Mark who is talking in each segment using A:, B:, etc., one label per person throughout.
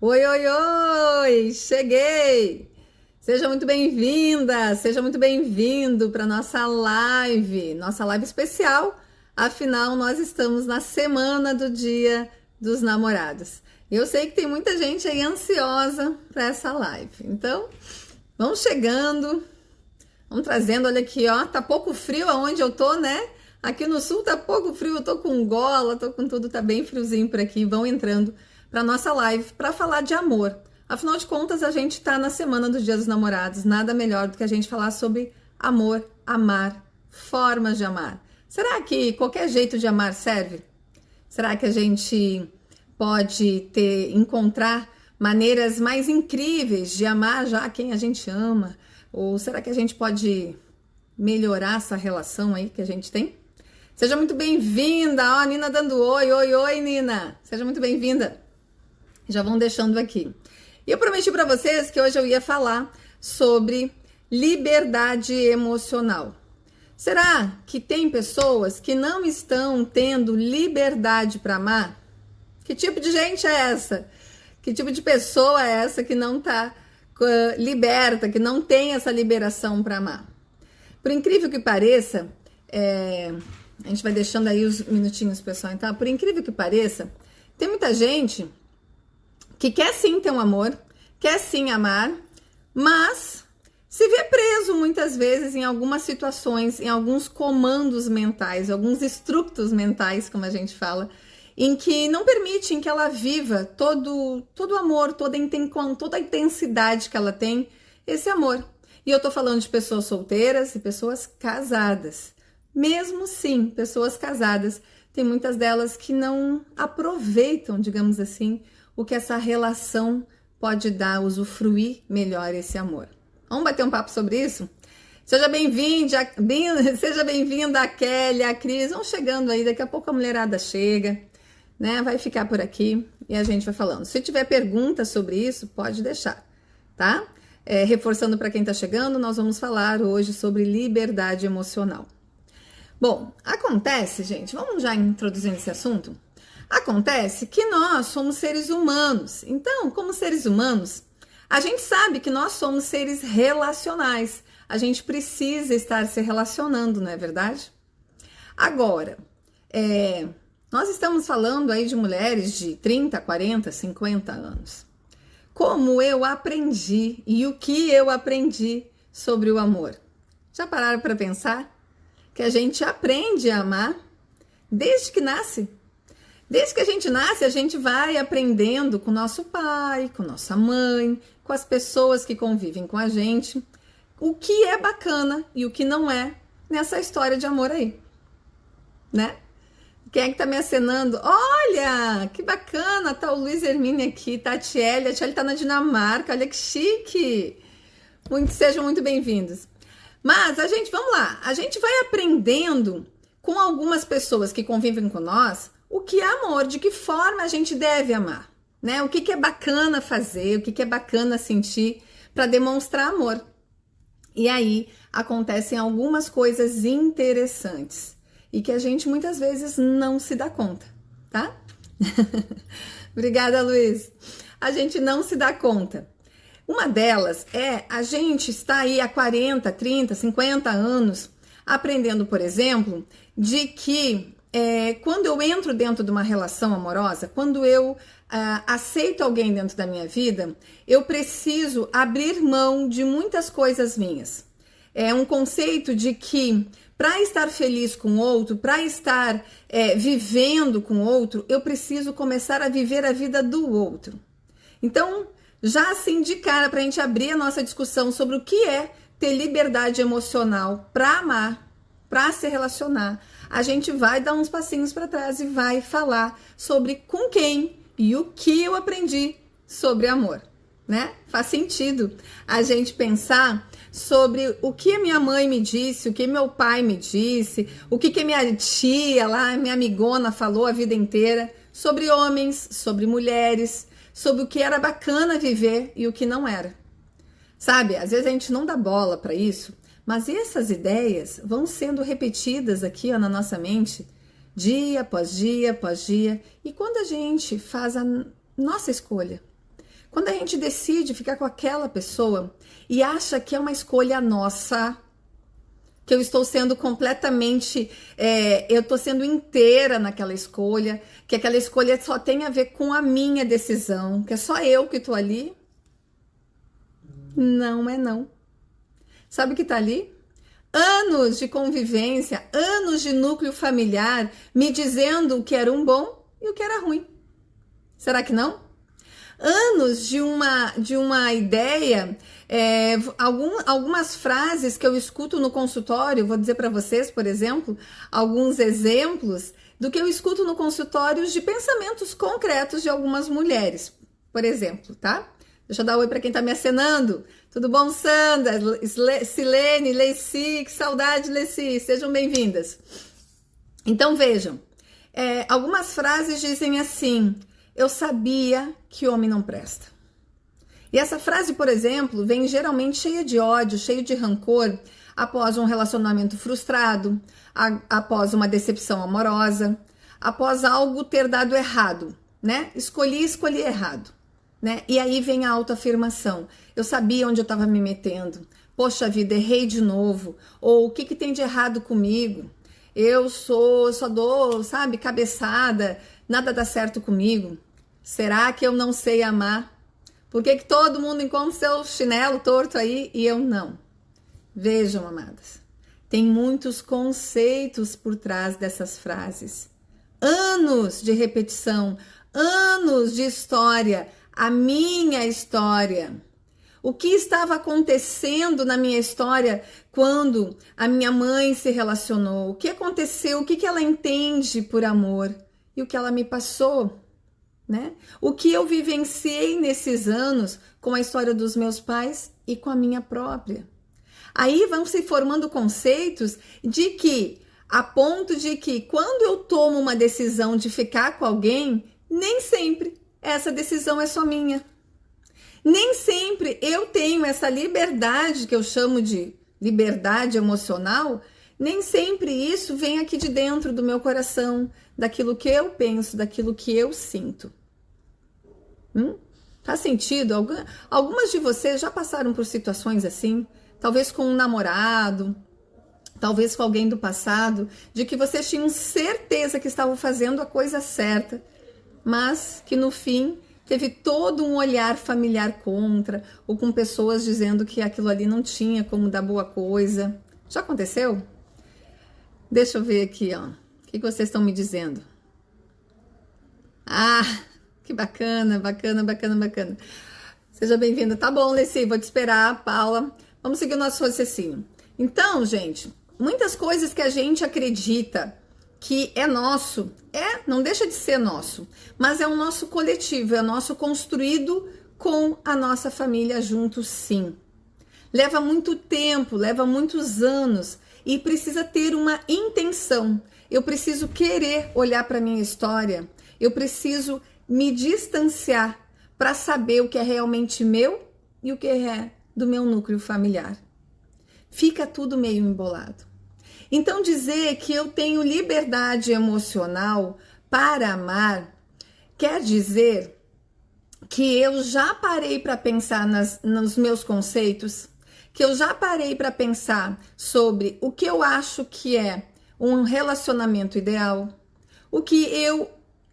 A: Oi, oi, oi! Cheguei! Seja muito bem-vinda, seja muito bem-vindo para nossa live especial. Afinal, nós estamos na semana do Dia dos Namorados. Eu sei que tem muita gente aí ansiosa para essa live. Então, vamos chegando, vamos trazendo. Olha aqui, ó, tá pouco frio aonde eu tô, né? Aqui no sul tá pouco frio, eu tô com gola, tô com tudo, tá bem friozinho por aqui. Vão entrando para nossa live para falar de amor. Afinal de contas, a gente está na semana do Dia dos Namorados. Nada melhor do que a gente falar sobre amor, amar, formas de amar. Será que qualquer jeito de amar serve? Será que a gente pode encontrar maneiras mais incríveis de amar já quem a gente ama? Ou será que a gente pode melhorar essa relação aí que a gente tem? Seja muito bem-vinda, ó, a Nina dando oi, oi, oi, Nina. Seja muito bem-vinda. Já vão deixando aqui. E eu prometi para vocês que hoje eu ia falar sobre liberdade emocional. Será que tem pessoas que não estão tendo liberdade para amar? Que tipo de gente é essa? Que tipo de pessoa é essa que não está liberta, que não tem essa liberação para amar? Por incrível que pareça, a gente vai deixando aí os minutinhos, pessoal. Então, por incrível que pareça, tem muita gente que quer sim ter um amor, quer sim amar, mas se vê preso muitas vezes em algumas situações, em alguns comandos mentais, alguns estrutos mentais, como a gente fala, em que não permitem que ela viva todo o amor, toda a intensidade que ela tem, esse amor. E eu tô falando de pessoas solteiras e pessoas casadas. Mesmo sim, pessoas casadas, tem muitas delas que não aproveitam, digamos assim, o que essa relação pode dar, usufruir melhor esse amor. Vamos bater um papo sobre isso? Seja bem-vinda, seja bem-vinda a Kelly, a Cris, vão chegando aí, daqui a pouco a mulherada chega, né? Vai ficar por aqui e a gente vai falando. Se tiver pergunta sobre isso, pode deixar, tá? Reforçando para quem tá chegando, nós vamos falar hoje sobre liberdade emocional. Bom, acontece, gente, vamos já introduzindo esse assunto? Acontece que nós somos seres humanos. Então, como seres humanos, a gente sabe que nós somos seres relacionais. A gente precisa estar se relacionando, não é verdade? Agora, nós estamos falando aí de mulheres de 30, 40, 50 anos. Como eu aprendi e o que eu aprendi sobre o amor? Já pararam para pensar que a gente aprende a amar desde que nasce? Desde que a gente nasce, a gente vai aprendendo com nosso pai, com nossa mãe, com as pessoas que convivem com a gente, o que é bacana e o que não é nessa história de amor aí, né? Quem é que tá me acenando? Olha, que bacana, tá o Luiz Hermine aqui, tá a Tiele tá na Dinamarca, olha que chique. Sejam muito bem-vindos. Mas vamos lá, a gente vai aprendendo com algumas pessoas que convivem com nós o que é amor, de que forma a gente deve amar, né? O que é bacana fazer, o que é bacana sentir para demonstrar amor. E aí acontecem algumas coisas interessantes e que a gente muitas vezes não se dá conta, tá? Obrigada, Luiz. A gente não se dá conta. Uma delas é a gente está aí há 40, 30, 50 anos aprendendo, por exemplo, de que quando eu entro dentro de uma relação amorosa, quando eu aceito alguém dentro da minha vida, eu preciso abrir mão de muitas coisas minhas. É um conceito de que para estar feliz com o outro, para estar vivendo com o outro, eu preciso começar a viver a vida do outro. Então, já assim de cara, para a gente abrir a nossa discussão sobre o que é ter liberdade emocional para amar, para se relacionar, a gente vai dar uns passinhos para trás e vai falar sobre com quem e o que eu aprendi sobre amor, né? Faz sentido a gente pensar sobre o que a minha mãe me disse, o que meu pai me disse, o que minha tia lá, minha amigona falou a vida inteira sobre homens, sobre mulheres, sobre o que era bacana viver e o que não era. Sabe, às vezes a gente não dá bola para isso, mas essas ideias vão sendo repetidas aqui ó, na nossa mente, dia após dia após dia. E quando a gente faz a nossa escolha, Quando a gente decide ficar com aquela pessoa e acha que é uma escolha nossa, que eu estou sendo completamente, eu estou sendo inteira naquela escolha, que aquela escolha só tem a ver com a minha decisão, que é só eu que estou ali. Não é não. Sabe o que está ali? Anos de convivência, anos de núcleo familiar, me dizendo o que era um bom e o que era ruim. Será que não? Anos de uma ideia, algumas frases que eu escuto no consultório, vou dizer para vocês, por exemplo, alguns exemplos do que eu escuto no consultório de pensamentos concretos de algumas mulheres, por exemplo, tá? Deixa eu dar um oi para quem tá me acenando. Tudo bom, Sandra? Silene, Leici, que saudade, Leici, sejam bem-vindas. Então vejam, algumas frases dizem assim: eu sabia que homem não presta. E essa frase, por exemplo, vem geralmente cheia de ódio, cheia de rancor, após um relacionamento frustrado, após uma decepção amorosa, após algo ter dado errado, né? Escolhi errado, né? E aí vem a autoafirmação. Eu sabia onde eu estava me metendo. Poxa vida, errei de novo. Ou o que tem de errado comigo? Eu só dou, sabe, cabeçada, nada dá certo comigo. Será que eu não sei amar? Por que todo mundo encontra seu chinelo torto aí e eu não? Vejam, amadas, tem muitos conceitos por trás dessas frases. Anos de repetição, anos de história, a minha história. O que estava acontecendo na minha história quando a minha mãe se relacionou? O que aconteceu? O que ela entende por amor? E o que ela me passou? Né? O que eu vivenciei nesses anos com a história dos meus pais e com a minha própria. Aí vão se formando conceitos de que, a ponto de que quando eu tomo uma decisão de ficar com alguém, nem sempre essa decisão é só minha. Nem sempre eu tenho essa liberdade que eu chamo de liberdade emocional, nem sempre isso vem aqui de dentro do meu coração, daquilo que eu penso, daquilo que eu sinto. Faz sentido? Algumas de vocês já passaram por situações assim, talvez com um namorado, talvez com alguém do passado, de que vocês tinham certeza que estavam fazendo a coisa certa, mas que no fim teve todo um olhar familiar contra, ou com pessoas dizendo que aquilo ali não tinha como dar boa coisa. Já aconteceu? Deixa eu ver aqui, ó. O que vocês estão me dizendo? Ah, que bacana, bacana, bacana, bacana. Seja bem-vinda. Tá bom, Leci, vou te esperar, Paula. Vamos seguir o nosso raciocínio. Então, gente, muitas coisas que a gente acredita que é nosso, não deixa de ser nosso, mas é o nosso coletivo, é o nosso construído com a nossa família junto, sim. Leva muito tempo, leva muitos anos e precisa ter uma intenção. Eu preciso querer olhar para a minha história, eu preciso me distanciar para saber o que é realmente meu e o que é do meu núcleo familiar. Fica tudo meio embolado. Então, dizer que eu tenho liberdade emocional para amar quer dizer que eu já parei para pensar nos meus conceitos, que eu já parei para pensar sobre o que eu acho que é um relacionamento ideal, o que eu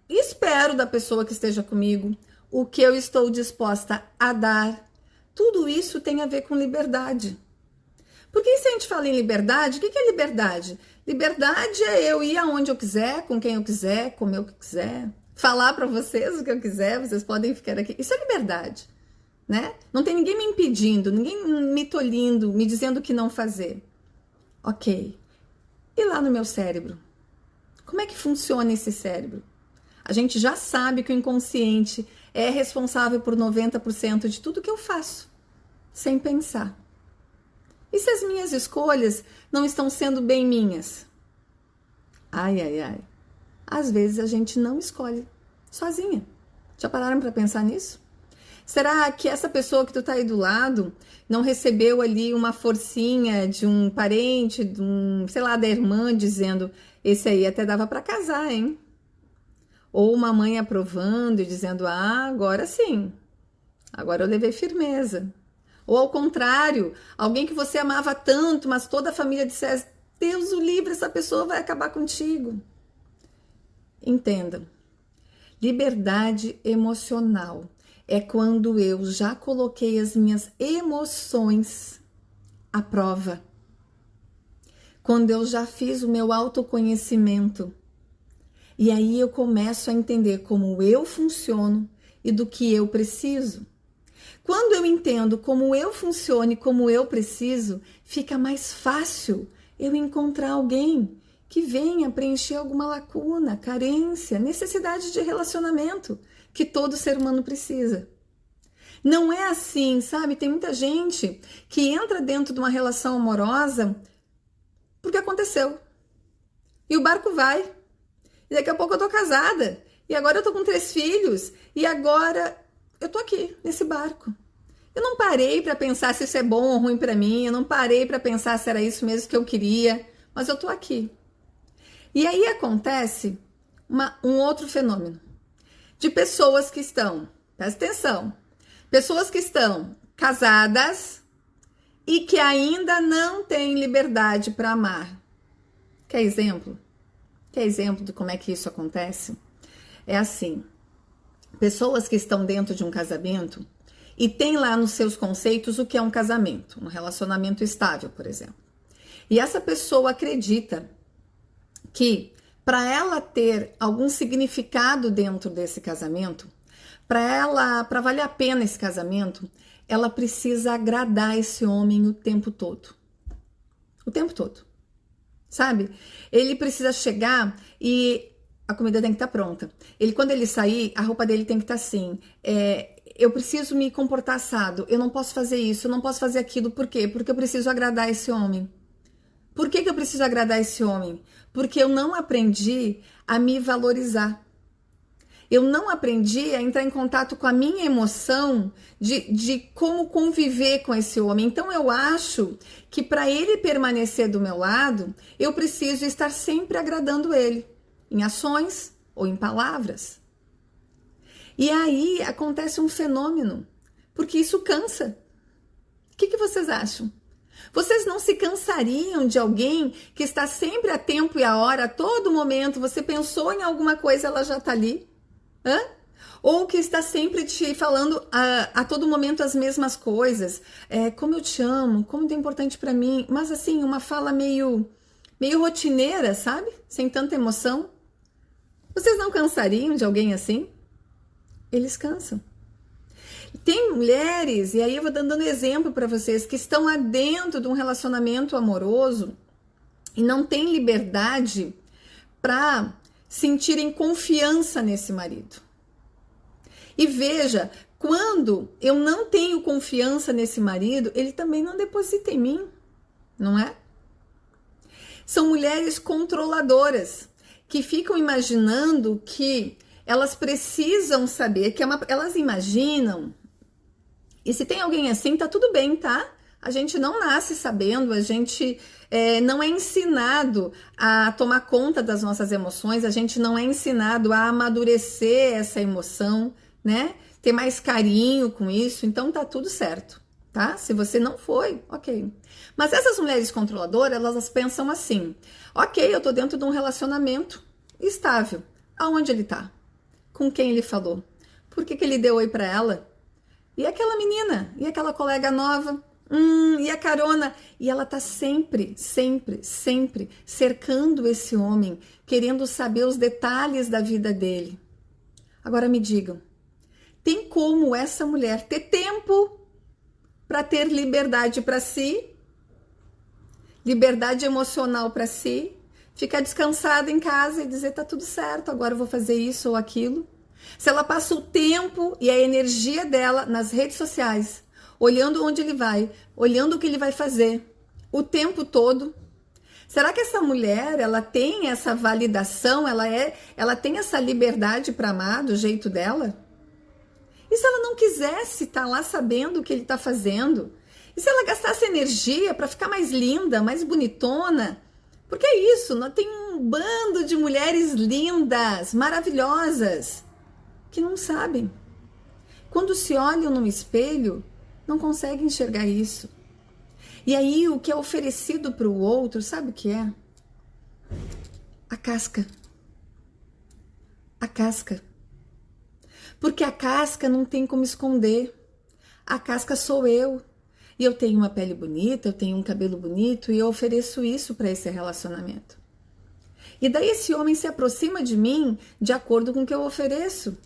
A: espero da pessoa que esteja comigo, o que eu estou disposta a dar. Tudo isso tem a ver com liberdade. Porque se a gente fala em liberdade, o que é liberdade? Liberdade é eu ir aonde eu quiser, com quem eu quiser, comer o que quiser, falar para vocês o que eu quiser, vocês podem ficar aqui. Isso é liberdade, né? Não tem ninguém me impedindo, ninguém me tolhindo, me dizendo o que não fazer. Ok. E lá no meu cérebro? Como é que funciona esse cérebro? A gente já sabe que o inconsciente é responsável por 90% de tudo que eu faço, sem pensar. E se as minhas escolhas não estão sendo bem minhas? Ai, ai, ai. Às vezes a gente não escolhe sozinha. Já pararam para pensar nisso? Será que essa pessoa que tu tá aí do lado não recebeu ali uma forcinha de um parente, de sei lá, da irmã, dizendo: esse aí até dava para casar, hein? Ou uma mãe aprovando e dizendo: ah, agora sim. agora eu levei firmeza. Ou ao contrário, alguém que você amava tanto, mas toda a família dissesse, Deus o livre, essa pessoa vai acabar contigo. Entendam, liberdade emocional é quando eu já coloquei as minhas emoções à prova. Quando eu já fiz o meu autoconhecimento. E aí eu começo a entender como eu funciono e do que eu preciso. Quando eu entendo como eu funciono e como eu preciso, fica mais fácil eu encontrar alguém que venha preencher alguma lacuna, carência, necessidade de relacionamento que todo ser humano precisa. Não é assim, sabe? Tem muita gente que entra dentro de uma relação amorosa porque aconteceu. E o barco vai. E daqui a pouco eu tô casada. E agora eu tô com 3 filhos. E agora eu tô aqui, nesse barco. Eu não parei para pensar se isso é bom ou ruim para mim. Eu não parei para pensar se era isso mesmo que eu queria. Mas eu tô aqui. E aí acontece um outro fenômeno. De pessoas que estão, presta atenção, pessoas que estão casadas e que ainda não têm liberdade para amar. Quer exemplo? Quer exemplo de como é que isso acontece? É assim, pessoas que estão dentro de um casamento e tem lá nos seus conceitos o que é um casamento, um relacionamento estável, por exemplo. E essa pessoa acredita que para ela ter algum significado dentro desse casamento, para valer a pena esse casamento, ela precisa agradar esse homem o tempo todo. O tempo todo. Sabe? Ele precisa chegar e a comida tem que estar pronta. Quando ele sair, a roupa dele tem que estar assim. Eu preciso me comportar assado. Eu não posso fazer isso, eu não posso fazer aquilo. Por quê? Porque eu preciso agradar esse homem. Por que eu preciso agradar esse homem? Porque eu não aprendi a me valorizar. Eu não aprendi a entrar em contato com a minha emoção de como conviver com esse homem. Então eu acho que para ele permanecer do meu lado, eu preciso estar sempre agradando ele, em ações ou em palavras. E aí acontece um fenômeno, porque isso cansa. O que vocês acham? Vocês não se cansariam de alguém que está sempre a tempo e a hora, a todo momento, você pensou em alguma coisa, ela já está ali? Hã? Ou que está sempre te falando a todo momento as mesmas coisas. Como eu te amo, como é importante para mim. Mas assim, uma fala meio rotineira, sabe? Sem tanta emoção. Vocês não cansariam de alguém assim? Eles cansam. Tem mulheres, e aí eu vou dando exemplo para vocês, que estão lá dentro de um relacionamento amoroso e não têm liberdade para sentirem confiança nesse marido. E veja, quando eu não tenho confiança nesse marido, ele também não deposita em mim, não é? São mulheres controladoras, que ficam imaginando que elas precisam saber, elas imaginam, e se tem alguém assim, tá tudo bem, tá? A gente não nasce sabendo, a gente não é ensinado a tomar conta das nossas emoções, a gente não é ensinado a amadurecer essa emoção, né? Ter mais carinho com isso, então tá tudo certo, tá? Se você não foi, ok. Mas essas mulheres controladoras, elas pensam assim, ok, eu tô dentro de um relacionamento estável. Aonde ele tá? Com quem ele falou? Por que ele deu oi pra ela? E aquela menina? E aquela colega nova? E a carona? E ela tá sempre cercando esse homem, querendo saber os detalhes da vida dele. Agora me digam, tem como essa mulher ter tempo para ter liberdade para si, liberdade emocional para si, ficar descansada em casa e dizer, tá tudo certo, agora eu vou fazer isso ou aquilo? Se ela passa o tempo e a energia dela nas redes sociais, olhando onde ele vai, olhando o que ele vai fazer, o tempo todo, será que essa mulher, ela tem essa validação, ela tem essa liberdade para amar do jeito dela? E se ela não quisesse estar lá sabendo o que ele está fazendo? E se ela gastasse energia para ficar mais linda, mais bonitona? Porque é isso, tem um bando de mulheres lindas, maravilhosas, que não sabem. quando se olham no espelho, não conseguem enxergar isso. E aí o que é oferecido para o outro, sabe o que é? A casca. A casca. Porque a casca não tem como esconder. A casca sou eu. E eu tenho uma pele bonita, eu tenho um cabelo bonito e eu ofereço isso para esse relacionamento. E daí esse homem se aproxima de mim de acordo com o que eu ofereço.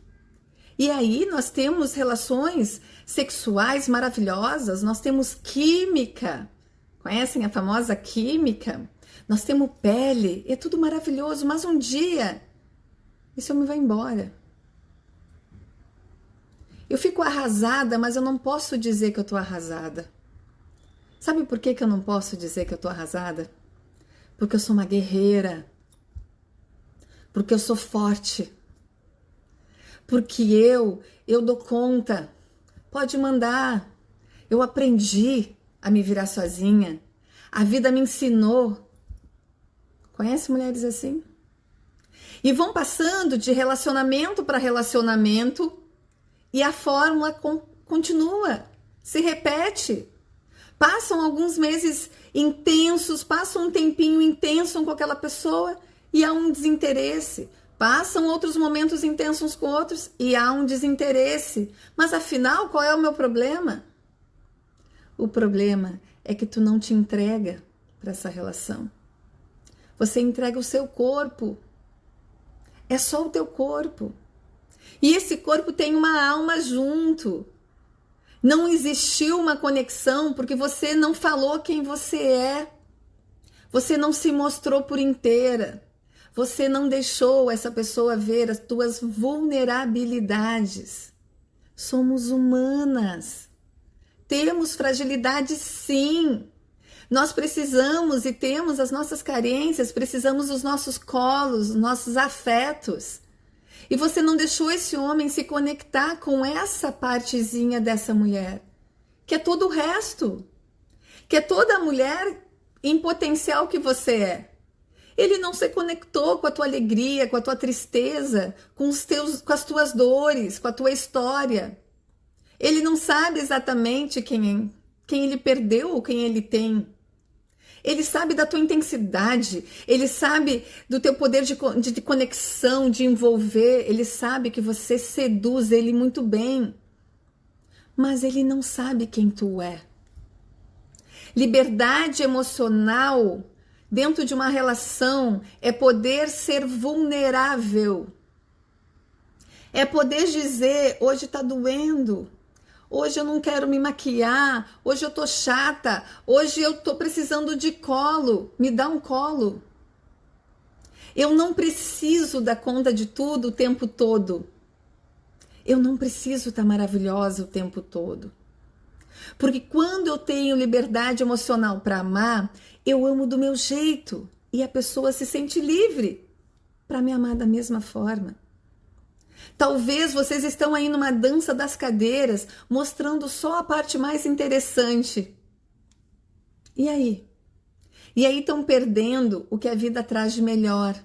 A: E aí nós temos relações sexuais maravilhosas, nós temos química. Conhecem a famosa química? Nós temos pele, é tudo maravilhoso, mas um dia esse homem vai embora. Eu fico arrasada, mas eu não posso dizer que eu tô arrasada. Sabe por que eu não posso dizer que eu tô arrasada? Porque eu sou uma guerreira. Porque eu sou forte. Porque eu dou conta. Pode mandar. Eu aprendi a me virar sozinha. A vida me ensinou. Conhece mulheres assim? E vão passando de relacionamento para relacionamento e a fórmula continua, se repete. Passam alguns meses intensos, passam um tempinho intenso com aquela pessoa e há um desinteresse. Passam outros momentos intensos com outros e há um desinteresse. Mas afinal, qual é o meu problema? O problema é que tu não te entrega para essa relação. Você entrega o seu corpo. É só o teu corpo. E esse corpo tem uma alma junto. Não existiu uma conexão porque você não falou quem você é. Você não se mostrou por inteira. Você não deixou essa pessoa ver as tuas vulnerabilidades. Somos humanas. Temos fragilidade, sim. Nós precisamos e temos as nossas carências, precisamos dos nossos colos, dos nossos afetos. E você não deixou esse homem se conectar com essa partezinha dessa mulher, que é todo o resto, que é toda a mulher em potencial que você é. Ele não se conectou com a tua alegria, com a tua tristeza, com as tuas dores, com a tua história. Ele não sabe exatamente quem ele perdeu ou quem ele tem. Ele sabe da tua intensidade, ele sabe do teu poder de conexão, de envolver, ele sabe que você seduz ele muito bem, mas ele não sabe quem tu é. Liberdade emocional dentro de uma relação é poder ser vulnerável, é poder dizer, hoje tá doendo, hoje eu não quero me maquiar, hoje eu tô chata, hoje eu tô precisando de colo, me dá um colo. Eu não preciso dar conta de tudo o tempo todo. Eu não preciso estar maravilhosa o tempo todo. Porque quando eu tenho liberdade emocional para amar, eu amo do meu jeito e a pessoa se sente livre para me amar da mesma forma. Talvez vocês estão aí numa dança das cadeiras, mostrando só a parte mais interessante. E aí? E aí estão perdendo o que a vida traz de melhor.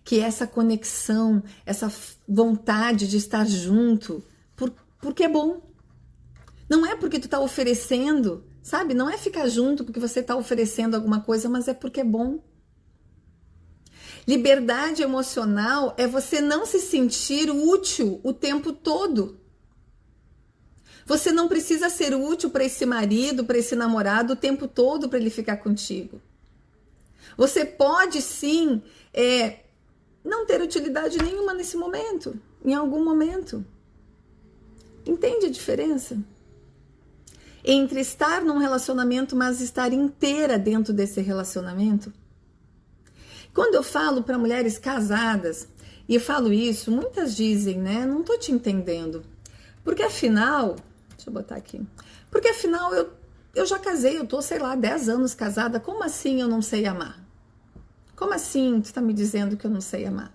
A: Que é essa conexão, essa vontade de estar junto, porque é bom. Não é porque tu está oferecendo, sabe? Não é ficar junto porque você está oferecendo alguma coisa, mas é porque é bom. Liberdade emocional é você não se sentir útil o tempo todo. Você não precisa ser útil para esse marido, para esse namorado o tempo todo para ele ficar contigo. Você pode sim não ter utilidade nenhuma nesse momento, em algum momento. Entende a diferença? Entre estar num relacionamento, mas estar inteira dentro desse relacionamento. Quando eu falo para mulheres casadas, e eu falo isso, muitas dizem, né? Não tô te entendendo. Porque afinal, deixa eu botar aqui. Porque afinal eu já casei, eu tô, sei lá, 10 anos casada. Como assim eu não sei amar? Como assim tu tá me dizendo que eu não sei amar?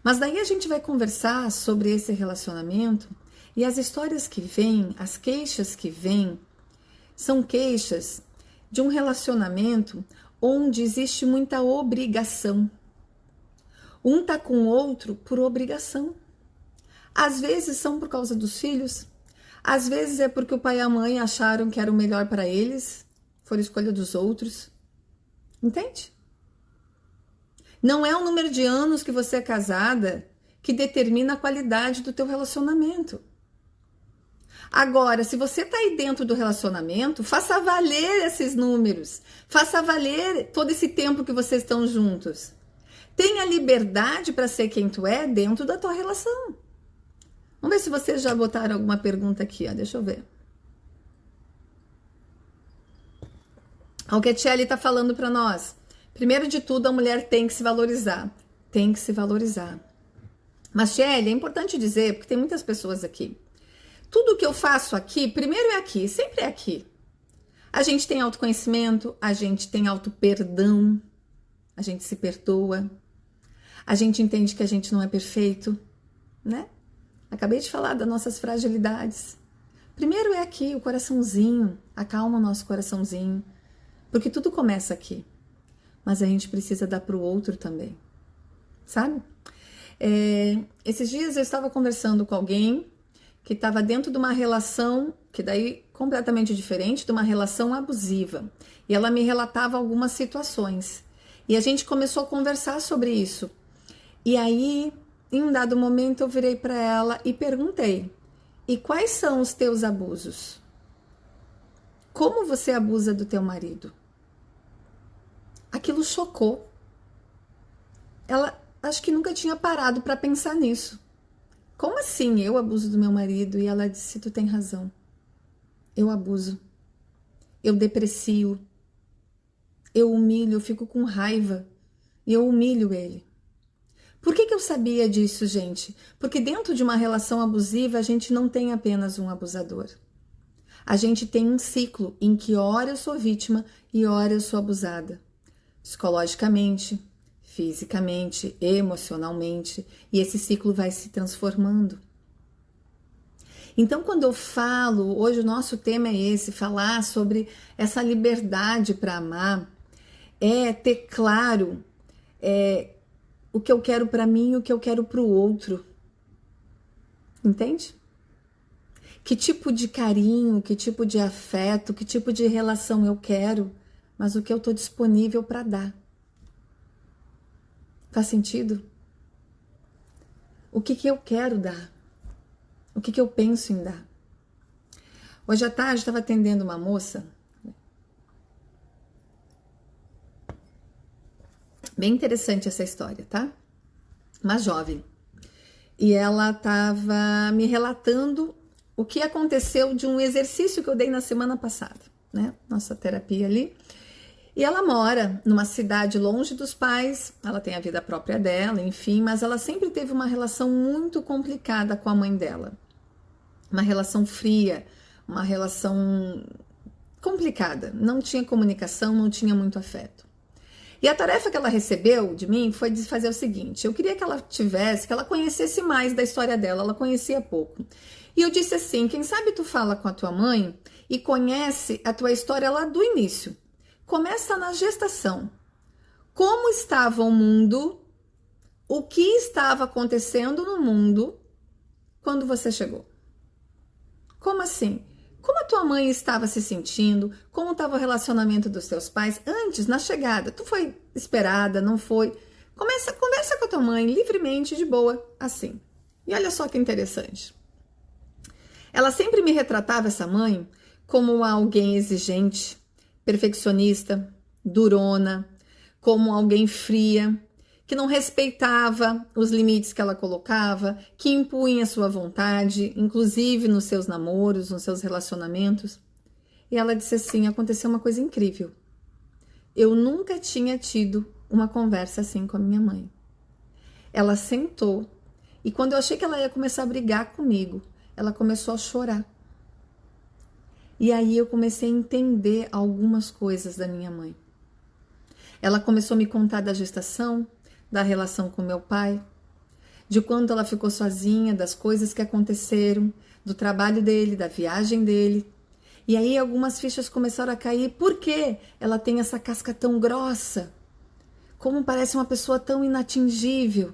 A: Mas daí a gente vai conversar sobre esse relacionamento e as histórias que vêm, as queixas que vêm, são queixas de um relacionamento onde existe muita obrigação. Um tá com o outro por obrigação. Às vezes são por causa dos filhos, às vezes é porque o pai e a mãe acharam que era o melhor para eles, foi escolha dos outros. Entende? Não é o número de anos que você é casada que determina a qualidade do teu relacionamento. Agora, se você está aí dentro do relacionamento, faça valer esses números, faça valer todo esse tempo que vocês estão juntos. Tenha liberdade para ser quem tu é dentro da tua relação. Vamos ver se vocês já botaram alguma pergunta aqui, ó. Deixa eu ver. O que a Tchelle está falando para nós. Primeiro de tudo, a mulher tem que se valorizar. Tem que se valorizar. Mas, Tchelle, é importante dizer, porque tem muitas pessoas aqui. Tudo que eu faço aqui, primeiro é aqui, sempre é aqui. A gente tem autoconhecimento, a gente tem autoperdão, a gente se perdoa, a gente entende que a gente não é perfeito, né? Acabei de falar das nossas fragilidades. Primeiro é aqui, o coraçãozinho, acalma o nosso coraçãozinho, porque tudo começa aqui. Mas a gente precisa dar para o outro também, sabe? Esses dias eu estava conversando com alguém que estava dentro de uma relação, que daí completamente diferente, de uma relação abusiva. E ela me relatava algumas situações. E a gente começou a conversar sobre isso. E aí, em um dado momento, eu virei para ela e perguntei: e quais são os teus abusos? Como você abusa do teu marido? Aquilo chocou. Ela acho que nunca tinha parado para pensar nisso. Como assim eu abuso do meu marido? E ela disse: tu tem razão. Eu abuso. Eu deprecio. Eu humilho, eu fico com raiva. E eu humilho ele. Por que eu sabia disso, gente? Porque dentro de uma relação abusiva, a gente não tem apenas um abusador. A gente tem um ciclo em que ora eu sou vítima e ora eu sou abusada. Psicologicamente, fisicamente, emocionalmente, e esse ciclo vai se transformando. Então, quando eu falo, hoje o nosso tema é esse, falar sobre essa liberdade para amar, é ter claro o que eu quero para mim e o que eu quero para o outro. Entende? Que tipo de carinho, que tipo de afeto, que tipo de relação eu quero, mas o que eu estou disponível para dar. Faz sentido? O que eu quero dar? O que eu penso em dar? Hoje à tarde eu estava atendendo uma moça, bem interessante essa história, tá? Uma jovem. E ela estava me relatando o que aconteceu de um exercício que eu dei na semana passada, né? Nossa terapia ali. E ela mora numa cidade longe dos pais, ela tem a vida própria dela, enfim, mas ela sempre teve uma relação muito complicada com a mãe dela. Uma relação fria, uma relação complicada. Não tinha comunicação, não tinha muito afeto. E a tarefa que ela recebeu de mim foi de fazer o seguinte: eu queria que ela conhecesse mais da história dela, ela conhecia pouco. E eu disse assim: quem sabe tu fala com a tua mãe e conhece a tua história lá do início. Começa na gestação. Como estava o mundo, o que estava acontecendo no mundo quando você chegou? Como assim? Como a tua mãe estava se sentindo? Como estava o relacionamento dos teus pais antes, na chegada? Tu foi esperada, não foi? Conversa com a tua mãe livremente, de boa, assim. E olha só que interessante. Ela sempre me retratava, essa mãe, como alguém exigente, perfeccionista, durona, como alguém fria, que não respeitava os limites que ela colocava, que impunha sua vontade, inclusive nos seus namoros, nos seus relacionamentos. E ela disse assim: aconteceu uma coisa incrível. Eu nunca tinha tido uma conversa assim com a minha mãe. Ela sentou e quando eu achei que ela ia começar a brigar comigo, ela começou a chorar. E aí eu comecei a entender algumas coisas da minha mãe. Ela começou a me contar da gestação, da relação com meu pai, de quando ela ficou sozinha, das coisas que aconteceram, do trabalho dele, da viagem dele. E aí algumas fichas começaram a cair. Por que ela tem essa casca tão grossa? Como parece uma pessoa tão inatingível?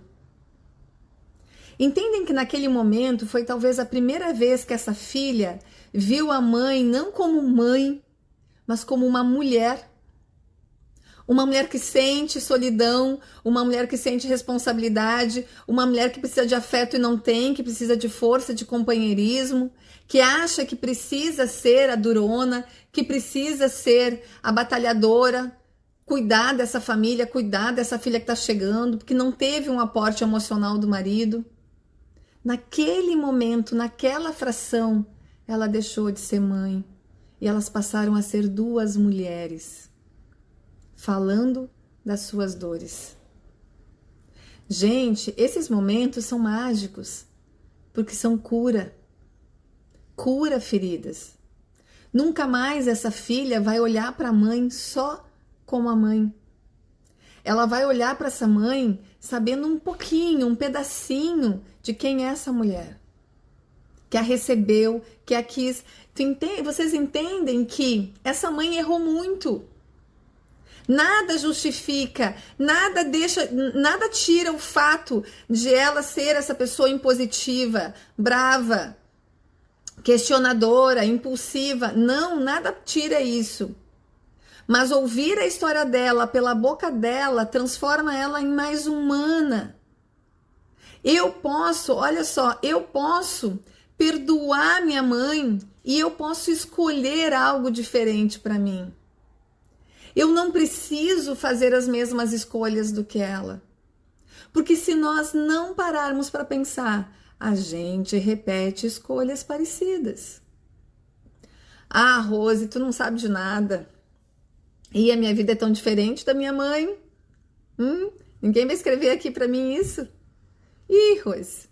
A: Entendem que naquele momento foi talvez a primeira vez que essa filha viu a mãe não como mãe, mas como uma mulher. Uma mulher que sente solidão, uma mulher que sente responsabilidade, uma mulher que precisa de afeto e não tem, que precisa de força, de companheirismo, que acha que precisa ser a durona, que precisa ser a batalhadora, cuidar dessa família, cuidar dessa filha que está chegando, porque não teve um aporte emocional do marido. Naquele momento, naquela fração, ela deixou de ser mãe e elas passaram a ser duas mulheres, falando das suas dores. Gente, esses momentos são mágicos, porque são cura. Cura feridas. Nunca mais essa filha vai olhar para a mãe só como a mãe. Ela vai olhar para essa mãe sabendo um pouquinho, um pedacinho de quem é essa mulher. Que a recebeu, que a quis. Vocês entendem que essa mãe errou muito. Nada justifica, nada tira o fato de ela ser essa pessoa impositiva, brava, questionadora, impulsiva. Não, nada tira isso. Mas ouvir a história dela pela boca dela transforma ela em mais humana. Eu posso, olha só, eu posso perdoar minha mãe e eu posso escolher algo diferente para mim. Eu não preciso fazer as mesmas escolhas do que ela. Porque se nós não pararmos para pensar, a gente repete escolhas parecidas. Ah, Rose, tu não sabe de nada. E a minha vida é tão diferente da minha mãe. Ninguém vai escrever aqui para mim isso. Ih, Rose,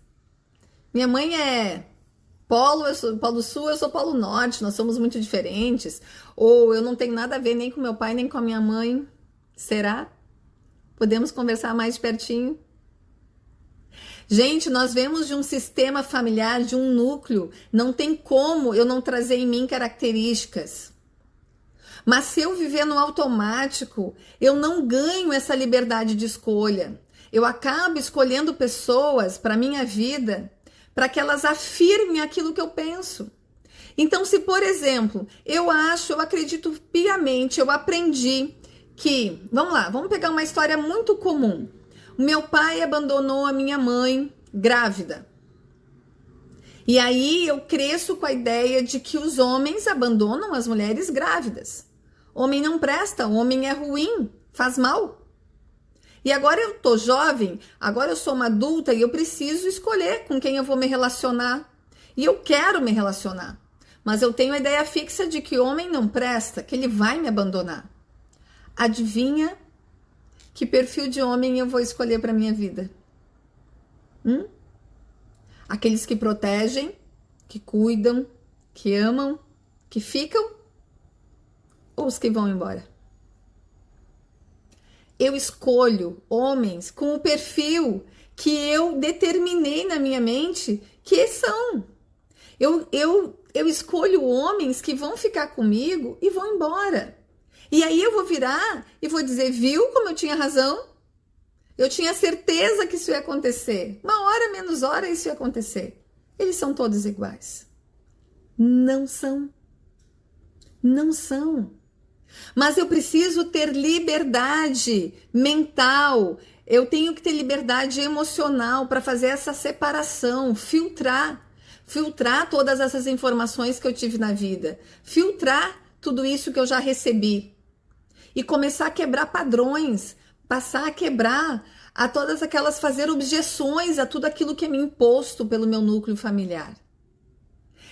A: minha mãe é Polo, eu sou Polo Sul, eu sou Polo Norte, nós somos muito diferentes. Ou eu não tenho nada a ver nem com meu pai, nem com a minha mãe. Será? Podemos conversar mais de pertinho? Gente, nós vemos de um sistema familiar, de um núcleo. Não tem como eu não trazer em mim características. Mas se eu viver no automático, eu não ganho essa liberdade de escolha. Eu acabo escolhendo pessoas para minha vida para que elas afirmem aquilo que eu penso. Então, se, por exemplo, eu acredito piamente, eu aprendi que, vamos lá, vamos pegar uma história muito comum. O meu pai abandonou a minha mãe grávida. E aí eu cresço com a ideia de que os homens abandonam as mulheres grávidas. Homem não presta, homem é ruim, faz mal. E agora eu tô jovem, agora eu sou uma adulta e eu preciso escolher com quem eu vou me relacionar. E eu quero me relacionar. Mas eu tenho a ideia fixa de que homem não presta, que ele vai me abandonar. Adivinha que perfil de homem eu vou escolher para minha vida? Aqueles que protegem, que cuidam, que amam, que ficam, ou os que vão embora? Eu escolho homens com o perfil que eu determinei na minha mente que são. Eu escolho homens que vão ficar comigo e vão embora. E aí eu vou virar e vou dizer, viu como eu tinha razão? Eu tinha certeza que isso ia acontecer. Uma hora menos hora isso ia acontecer. Eles são todos iguais. Não são. Não são. Mas eu preciso ter liberdade mental, eu tenho que ter liberdade emocional para fazer essa separação, filtrar todas essas informações que eu tive na vida, filtrar tudo isso que eu já recebi e começar a quebrar padrões, passar a quebrar a todas aquelas, fazer objeções a tudo aquilo que é me imposto pelo meu núcleo familiar.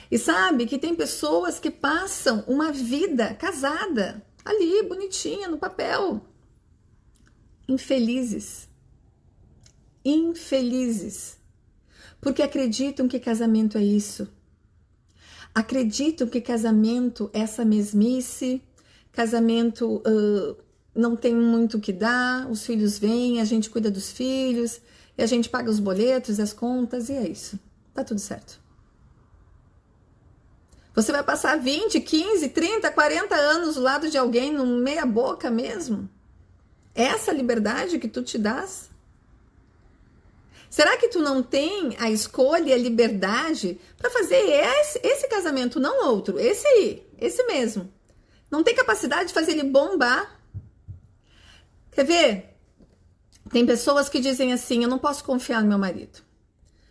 A: E sabe que tem pessoas que passam uma vida casada, ali, bonitinha, no papel. Infelizes. Infelizes. Porque acreditam que casamento é isso. Acreditam que casamento é essa mesmice, casamento não tem muito o que dar, os filhos vêm, a gente cuida dos filhos, e a gente paga os boletos, as contas, e é isso. Tá tudo certo. Você vai passar 20, 15, 30, 40 anos do lado de alguém no meia boca mesmo? Essa liberdade que tu te dás? Será que tu não tem a escolha e a liberdade para fazer esse casamento, não outro, esse aí, esse mesmo? Não tem capacidade de fazer ele bombar? Quer ver? Tem pessoas que dizem assim, eu não posso confiar no meu marido.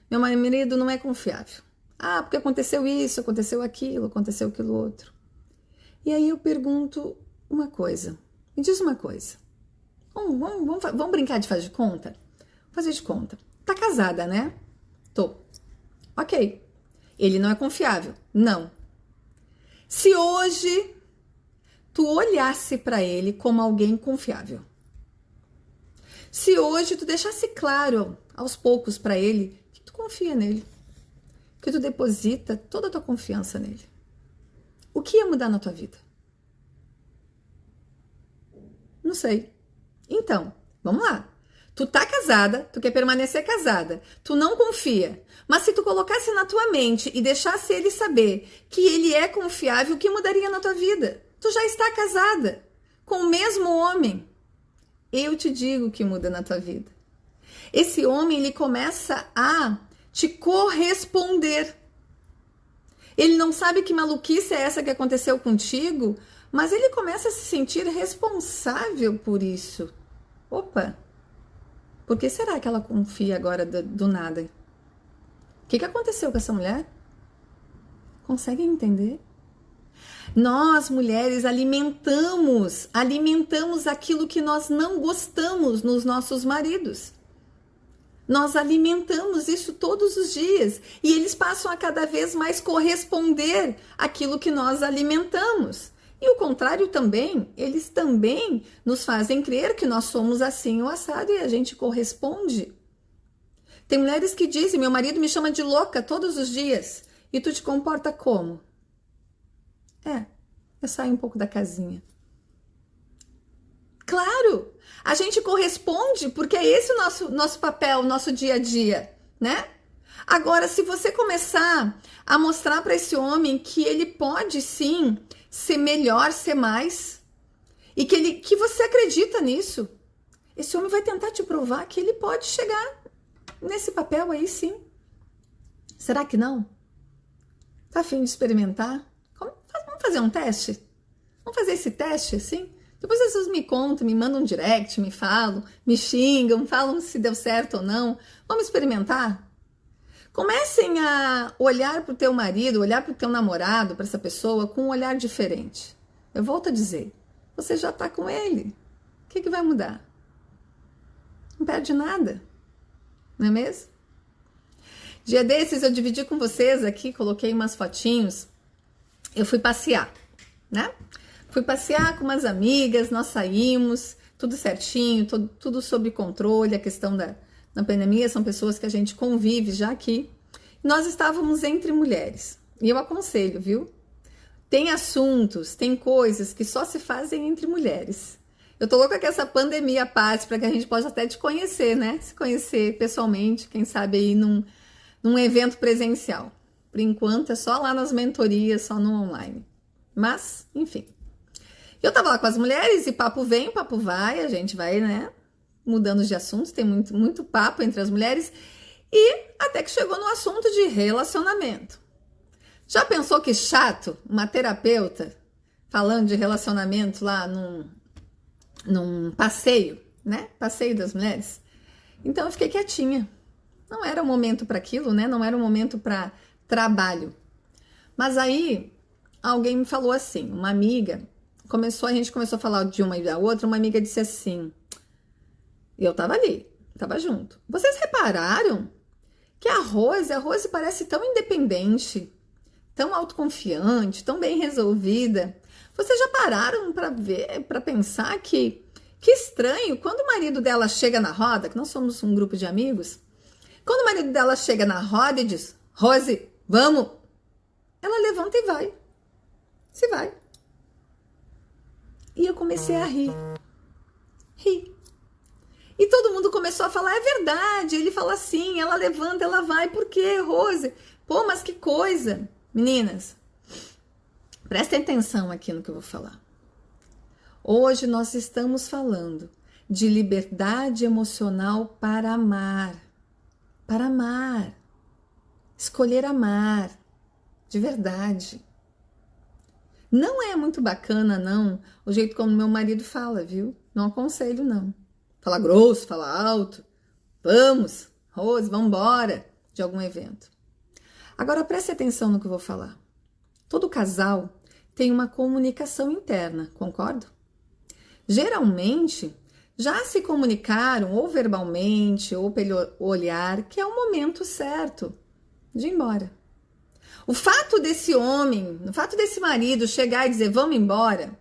A: Meu marido não é confiável. Ah, porque aconteceu isso, aconteceu aquilo outro. E aí eu pergunto uma coisa. Me diz uma coisa. Vamos brincar de fazer de conta? Fazer de conta. Tá casada, né? Tô. Ok. Ele não é confiável? Não. Se hoje tu olhasse para ele como alguém confiável. Se hoje tu deixasse claro aos poucos para ele que tu confia nele, que tu deposita toda a tua confiança nele, o que ia mudar na tua vida? Não sei. Então, vamos lá. Tu tá casada, tu quer permanecer casada, tu não confia. Mas se tu colocasse na tua mente e deixasse ele saber que ele é confiável, o que mudaria na tua vida? Tu já está casada com o mesmo homem. Eu te digo o que muda na tua vida. Esse homem, ele começa a te corresponder. Ele não sabe que maluquice é essa que aconteceu contigo, mas ele começa a se sentir responsável por isso. Opa! Por que será que ela confia agora do nada? O que aconteceu com essa mulher? Conseguem entender? Nós, mulheres, alimentamos aquilo que nós não gostamos nos nossos maridos. Nós alimentamos isso todos os dias e eles passam a cada vez mais corresponder àquilo que nós alimentamos. E o contrário também, eles também nos fazem crer que nós somos assim o assado e a gente corresponde. Tem mulheres que dizem, meu marido me chama de louca todos os dias e tu te comporta como? Eu saio um pouco da casinha. Claro, a gente corresponde porque é esse o nosso papel, o nosso dia a dia, né? Agora, se você começar a mostrar para esse homem que ele pode sim ser melhor, ser mais, e que você acredita nisso, esse homem vai tentar te provar que ele pode chegar nesse papel aí sim. Será que não? Tá a fim de experimentar? Vamos fazer um teste? Vamos fazer esse teste assim? Depois as pessoas me contam, me mandam um direct, me falam, me xingam, falam se deu certo ou não. Vamos experimentar? Comecem a olhar para o teu marido, olhar para o teu namorado, para essa pessoa com um olhar diferente. Eu volto a dizer, você já está com ele. O que vai mudar? Não perde nada, não é mesmo? Dia desses eu dividi com vocês aqui, coloquei umas fotinhos. Eu fui passear, né? Fui passear com umas amigas, nós saímos, tudo certinho, tudo sob controle, a questão da pandemia, são pessoas que a gente convive já aqui. Nós estávamos entre mulheres, e eu aconselho, viu? Tem assuntos, tem coisas que só se fazem entre mulheres. Eu tô louca que essa pandemia passe para que a gente possa até te conhecer, né? Se conhecer pessoalmente, quem sabe aí num evento presencial. Por enquanto é só lá nas mentorias, só no online. Mas, enfim. Eu tava lá com as mulheres e papo vem, papo vai, a gente vai, né, mudando de assuntos, tem muito papo entre as mulheres e até que chegou no assunto de relacionamento. Já pensou que chato uma terapeuta falando de relacionamento lá num passeio, né, passeio das mulheres? Então eu fiquei quietinha. Não era o momento para aquilo, né, não era o momento para trabalho. Mas aí alguém me falou assim, uma amiga, a gente começou a falar de uma e da outra, uma amiga disse assim, eu tava ali, tava junto. Vocês repararam que a Rose parece tão independente, tão autoconfiante, tão bem resolvida. Vocês já pararam para ver, para pensar que estranho, quando o marido dela chega na roda, que nós somos um grupo de amigos, quando o marido dela chega na roda e diz, Rose, vamos, ela levanta e vai. Se vai. E eu comecei a rir. E todo mundo começou a falar, é verdade. Ele fala assim, ela levanta, ela vai. Por quê, Rose? Pô, mas que coisa. Meninas, prestem atenção aqui no que eu vou falar. Hoje nós estamos falando de liberdade emocional para amar. para amar. Escolher amar, de verdade. Não é muito bacana, não, o jeito como meu marido fala, viu? Não aconselho, não. Fala grosso, fala alto. Vamos, Rose, vamos embora de algum evento. Agora preste atenção no que eu vou falar. Todo casal tem uma comunicação interna, concordo? Geralmente, já se comunicaram ou verbalmente ou pelo olhar que é o momento certo de ir embora. O fato desse homem, o fato desse marido chegar e dizer vamos embora,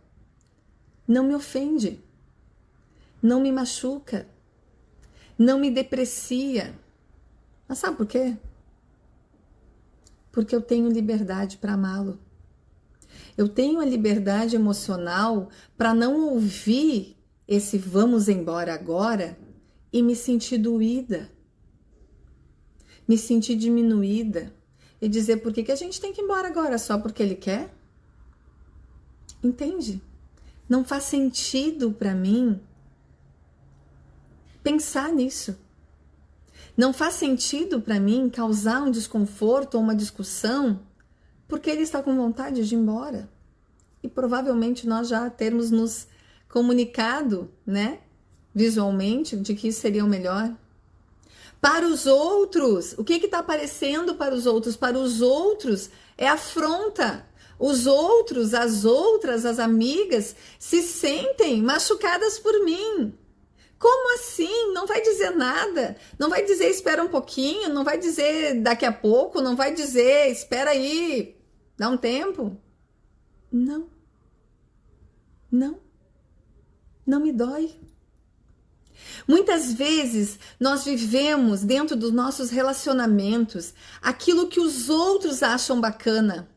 A: não me ofende, não me machuca, não me deprecia. Mas sabe por quê? Porque eu tenho liberdade para amá-lo. Eu tenho a liberdade emocional para não ouvir esse vamos embora agora e me sentir doída, me sentir diminuída e dizer por que a gente tem que ir embora agora só porque ele quer? Entende? Não faz sentido para mim pensar nisso. Não faz sentido para mim causar um desconforto ou uma discussão porque ele está com vontade de ir embora. E provavelmente nós já termos nos comunicado, né, visualmente, de que isso seria o melhor. Para os outros, o que está aparecendo para os outros? Para os outros é afronta. Os outros, as outras, as amigas se sentem machucadas por mim. Como assim? Não vai dizer nada, não vai dizer espera um pouquinho, não vai dizer daqui a pouco, não vai dizer espera aí, dá um tempo. Não, não me dói. Muitas vezes nós vivemos dentro dos nossos relacionamentos aquilo que os outros acham bacana,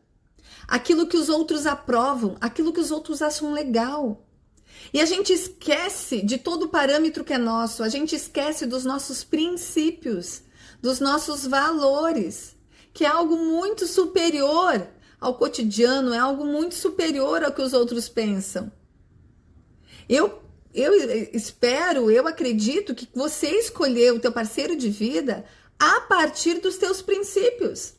A: aquilo que os outros aprovam, aquilo que os outros acham legal. E a gente esquece de todo o parâmetro que é nosso, a gente esquece dos nossos princípios, dos nossos valores, que é algo muito superior ao cotidiano, é algo muito superior ao que os outros pensam. Eu espero, eu acredito que você escolheu o teu parceiro de vida a partir dos teus princípios,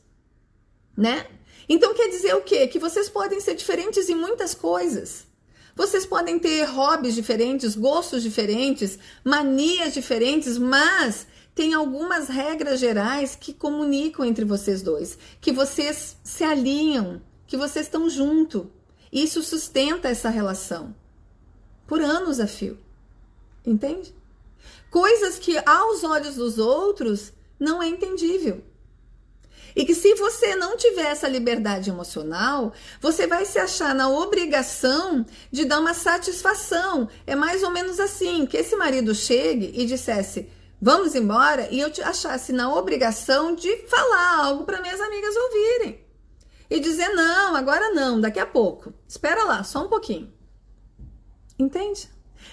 A: né? Então quer dizer o quê? Que vocês podem ser diferentes em muitas coisas. Vocês podem ter hobbies diferentes, gostos diferentes, manias diferentes, mas tem algumas regras gerais que comunicam entre vocês dois, que vocês se alinham, que vocês estão juntos. Isso sustenta essa relação por anos a fio, entende? Coisas que aos olhos dos outros não é entendível. E que se você não tiver essa liberdade emocional, você vai se achar na obrigação de dar uma satisfação. É mais ou menos assim, que esse marido chegue e dissesse, vamos embora, e eu te achasse na obrigação de falar algo para minhas amigas ouvirem. E dizer, não, agora não, daqui a pouco. Espera lá, só um pouquinho. Entende?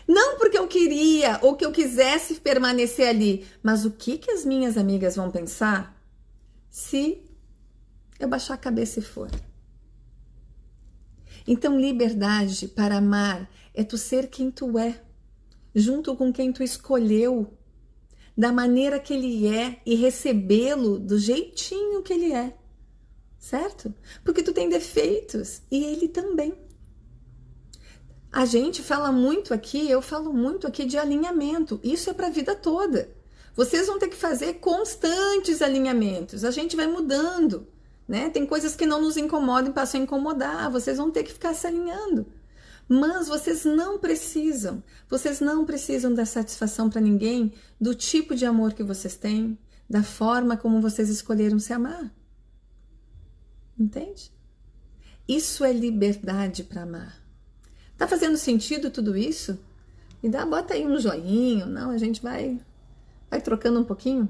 A: Não porque eu queria ou que eu quisesse permanecer ali, mas o que as minhas amigas vão pensar se eu baixar a cabeça e for. Então, liberdade para amar é tu ser quem tu é, junto com quem tu escolheu, da maneira que ele é e recebê-lo do jeitinho que ele é, certo? Porque tu tem defeitos e ele também. A gente fala muito aqui, eu falo muito aqui de alinhamento, isso é para a vida toda. Vocês vão ter que fazer constantes alinhamentos, a gente vai mudando, né? Tem coisas que não nos incomodam e passam a incomodar, vocês vão ter que ficar se alinhando. Mas vocês não precisam dar satisfação para ninguém do tipo de amor que vocês têm, da forma como vocês escolheram se amar. Entende? Isso é liberdade para amar. Tá fazendo sentido tudo isso? Bota aí um joinha, não? A gente vai trocando um pouquinho.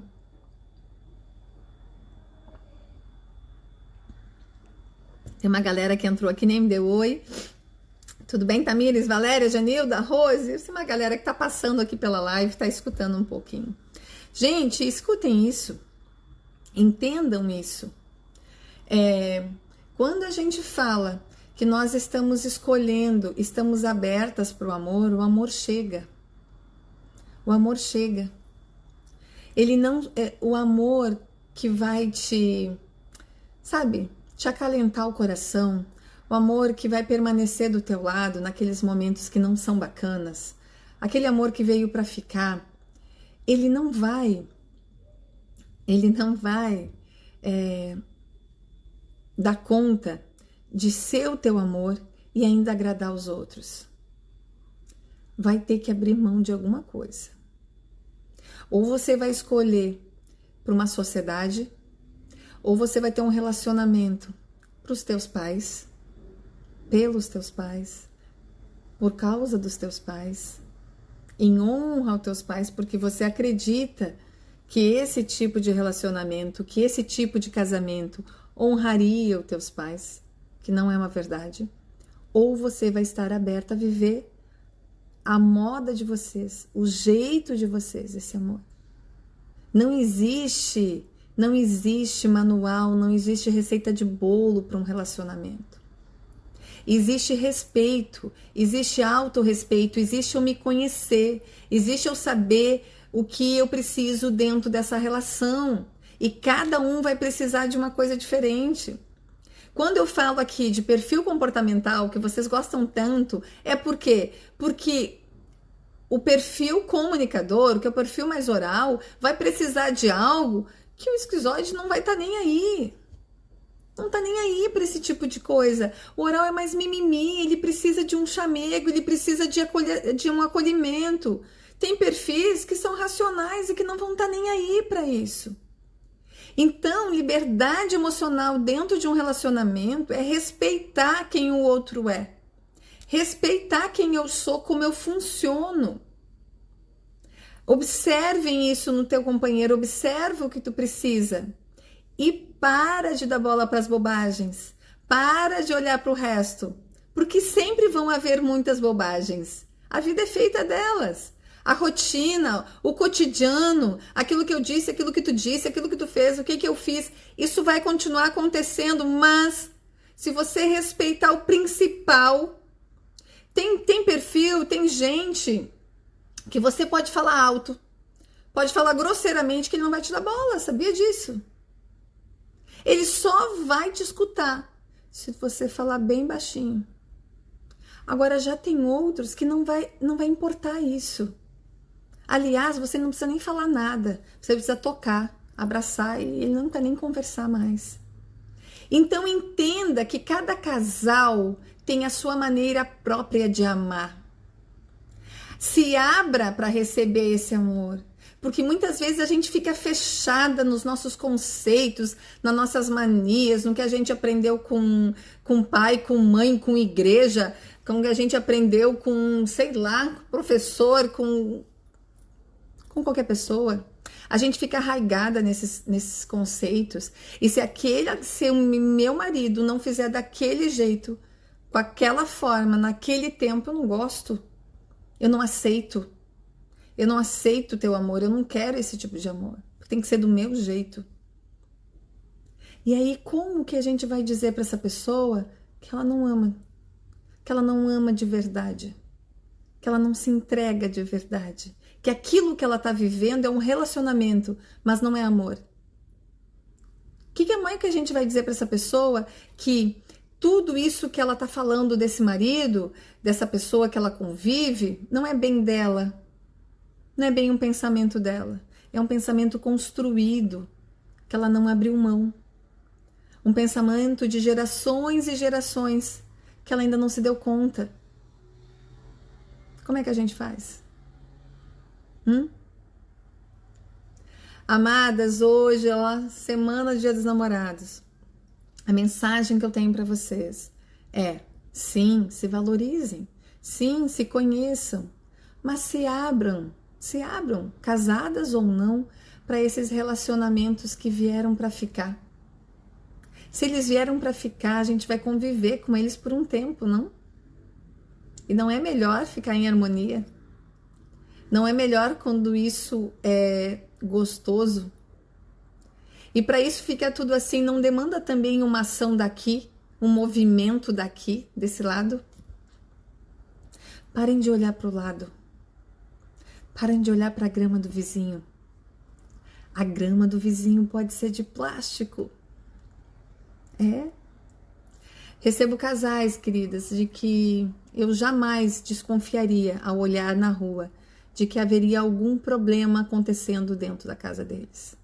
A: Tem uma galera que entrou aqui, nem me deu oi. Tudo bem, Tamires, Valéria, Janilda, Rose? Essa é uma galera que tá passando aqui pela live, tá escutando um pouquinho. Gente, escutem isso. Entendam isso. Quando a gente fala que nós estamos escolhendo, estamos abertas para o amor chega. O amor chega. Ele não é o amor que vai sabe, te acalentar o coração, o amor que vai permanecer do teu lado naqueles momentos que não são bacanas, aquele amor que veio para ficar. Ele não vai dar conta de ser o teu amor e ainda agradar os outros. Vai ter que abrir mão de alguma coisa. Ou você vai escolher para uma sociedade, ou você vai ter um relacionamento para os teus pais, pelos teus pais, por causa dos teus pais, em honra aos teus pais, porque você acredita que esse tipo de relacionamento, que esse tipo de casamento honraria os teus pais, que não é uma verdade. Ou você vai estar aberta a viver a moda de vocês, o jeito de vocês, esse amor. Não existe manual, não existe receita de bolo para um relacionamento. Existe respeito, existe autorrespeito, existe eu me conhecer, existe eu saber o que eu preciso dentro dessa relação. E cada um vai precisar de uma coisa diferente. Quando eu falo aqui de perfil comportamental, que vocês gostam tanto, é porque o perfil comunicador, que é o perfil mais oral, vai precisar de algo que o esquizoide não vai estar nem aí. Não tá nem aí para esse tipo de coisa. O oral é mais mimimi, ele precisa de um chamego, ele precisa de um acolhimento. Tem perfis que são racionais e que não vão estar nem aí para isso. Então, liberdade emocional dentro de um relacionamento é respeitar quem o outro é. Respeitar quem eu sou, como eu funciono. Observem isso no teu companheiro, observa o que tu precisa. E para de dar bola para as bobagens. Para de olhar para o resto. Porque sempre vão haver muitas bobagens. A vida é feita delas. A rotina, o cotidiano, aquilo que eu disse, aquilo que tu disse, aquilo que tu fez, o que eu fiz, isso vai continuar acontecendo, mas se você respeitar o principal, tem perfil, tem gente que você pode falar alto, pode falar grosseiramente que ele não vai te dar bola, sabia disso? Ele só vai te escutar se você falar bem baixinho. Agora já tem outros que não vai importar isso. Aliás, você não precisa nem falar nada, você precisa tocar, abraçar e ele não quer nem conversar mais. Então entenda que cada casal tem a sua maneira própria de amar. Se abra para receber esse amor, porque muitas vezes a gente fica fechada nos nossos conceitos, nas nossas manias, no que a gente aprendeu com pai, com mãe, com igreja, com o que a gente aprendeu com, sei lá, professor, com qualquer pessoa. A gente fica arraigada nesses conceitos. E se o meu marido não fizer daquele jeito, com aquela forma, naquele tempo, eu não gosto. Eu não aceito. Eu não aceito o teu amor. Eu não quero esse tipo de amor. Tem que ser do meu jeito. E aí, como que a gente vai dizer para essa pessoa que ela não ama? Que ela não ama de verdade? Que ela não se entrega de verdade? Que aquilo que ela está vivendo é um relacionamento, mas não é amor. O que é que a gente vai dizer para essa pessoa que tudo isso que ela está falando desse marido, dessa pessoa que ela convive, não é bem dela, não é bem um pensamento dela, é um pensamento construído, que ela não abriu mão. Um pensamento de gerações e gerações, que ela ainda não se deu conta. Como é que a gente faz? Amadas, hoje é semana do Dia dos Namorados. A mensagem que eu tenho para vocês é: sim, se valorizem, sim, se conheçam, mas se abram, casadas ou não, para esses relacionamentos que vieram para ficar. Se eles vieram para ficar, a gente vai conviver com eles por um tempo, não? E não é melhor ficar em harmonia? Não é melhor quando isso é gostoso? E para isso fica tudo assim, não demanda também uma ação daqui, um movimento daqui, desse lado? Parem de olhar para o lado. Parem de olhar para a grama do vizinho. A grama do vizinho pode ser de plástico. É. Recebo casais, queridas, de que eu jamais desconfiaria ao olhar na rua de que haveria algum problema acontecendo dentro da casa deles.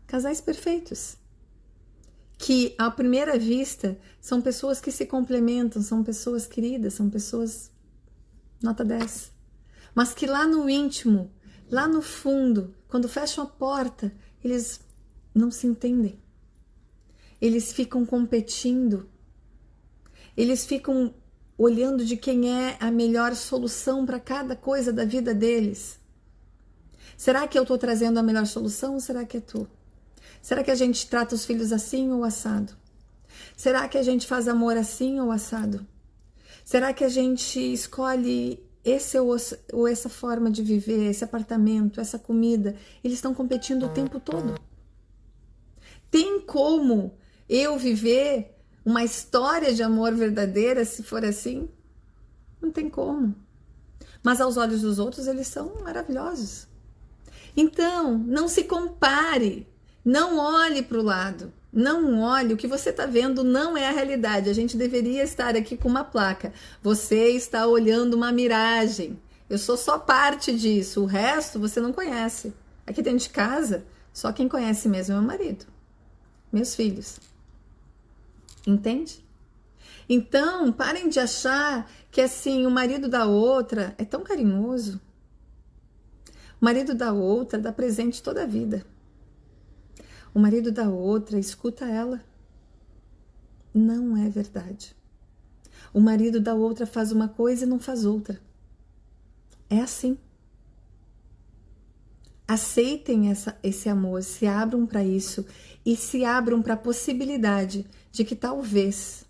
A: Casais perfeitos, que à primeira vista são pessoas que se complementam, são pessoas queridas, são pessoas nota 10, mas que lá no íntimo, lá no fundo, quando fecham a porta, eles não se entendem. Eles ficam competindo. Eles ficam olhando de quem é a melhor solução para cada coisa da vida deles. Será que eu estou trazendo a melhor solução ou será que é tu? Será que a gente trata os filhos assim ou assado? Será que a gente faz amor assim ou assado? Será que a gente escolhe esse ou essa forma de viver, esse apartamento, essa comida? Eles estão competindo o tempo todo. Tem como eu viver uma história de amor verdadeira se for assim? Não tem como. Mas aos olhos dos outros eles são maravilhosos. Então, não se compare. Não olhe para o lado. Não olhe. O que você está vendo não é a realidade. A gente deveria estar aqui com uma placa. Você está olhando uma miragem. Eu sou só parte disso. O resto você não conhece. Aqui dentro de casa, só quem conhece mesmo é meu marido. Meus filhos. Entende? Então, parem de achar que assim, o marido da outra é tão carinhoso. O marido da outra dá presente toda a vida. O marido da outra escuta ela. Não é verdade. O marido da outra faz uma coisa e não faz outra. É assim. Aceitem esse amor, se abram para isso e se abram para a possibilidade de que talvez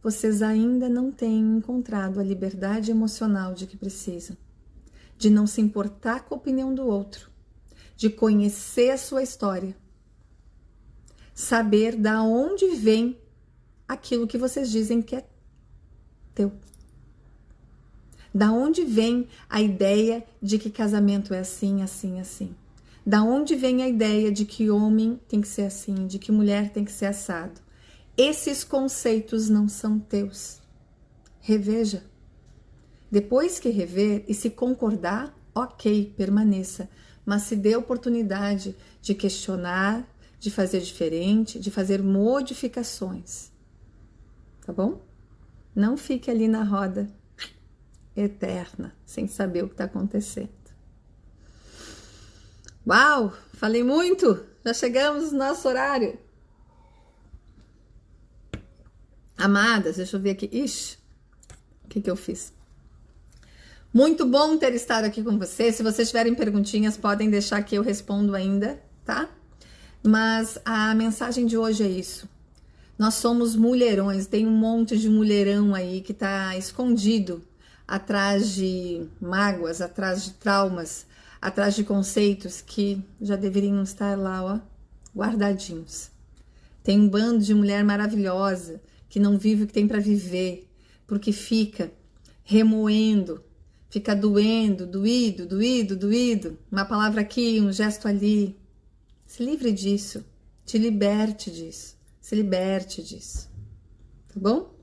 A: vocês ainda não tenham encontrado a liberdade emocional de que precisam, de não se importar com a opinião do outro, de conhecer a sua história, saber da onde vem aquilo que vocês dizem que é teu. Da onde vem a ideia de que casamento é assim, assim, assim? Da onde vem a ideia de que homem tem que ser assim, de que mulher tem que ser assado? Esses conceitos não são teus. Reveja. Depois que rever e se concordar, ok, permaneça. Mas se dê oportunidade de questionar, de fazer diferente, de fazer modificações. Tá bom? Não fique ali na roda eterna, sem saber o que está acontecendo. Uau, falei muito, já chegamos no nosso horário. Amadas, deixa eu ver aqui. Ixi, o que eu fiz? Muito bom ter estado aqui com vocês. Se vocês tiverem perguntinhas, podem deixar que eu respondo ainda, tá? Mas a mensagem de hoje é isso. Nós somos mulherões, tem um monte de mulherão aí que tá escondido atrás de mágoas, atrás de traumas, atrás de conceitos que já deveriam estar lá, ó, guardadinhos. Tem um bando de mulher maravilhosa que não vive o que tem para viver, porque fica remoendo, fica doendo, doído, uma palavra aqui, um gesto ali. Se livre disso, te liberte disso, se liberte disso, tá bom?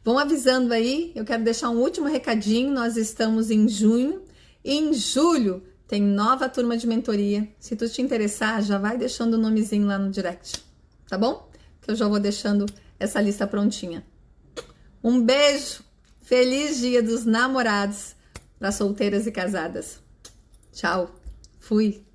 A: Vão avisando aí, eu quero deixar um último recadinho, nós estamos em junho, e em julho tem nova turma de mentoria. Se tu te interessar, já vai deixando o nomezinho lá no direct, tá bom? Que eu já vou deixando essa lista prontinha. Um beijo, feliz Dia dos Namorados para solteiras e casadas. Tchau, fui!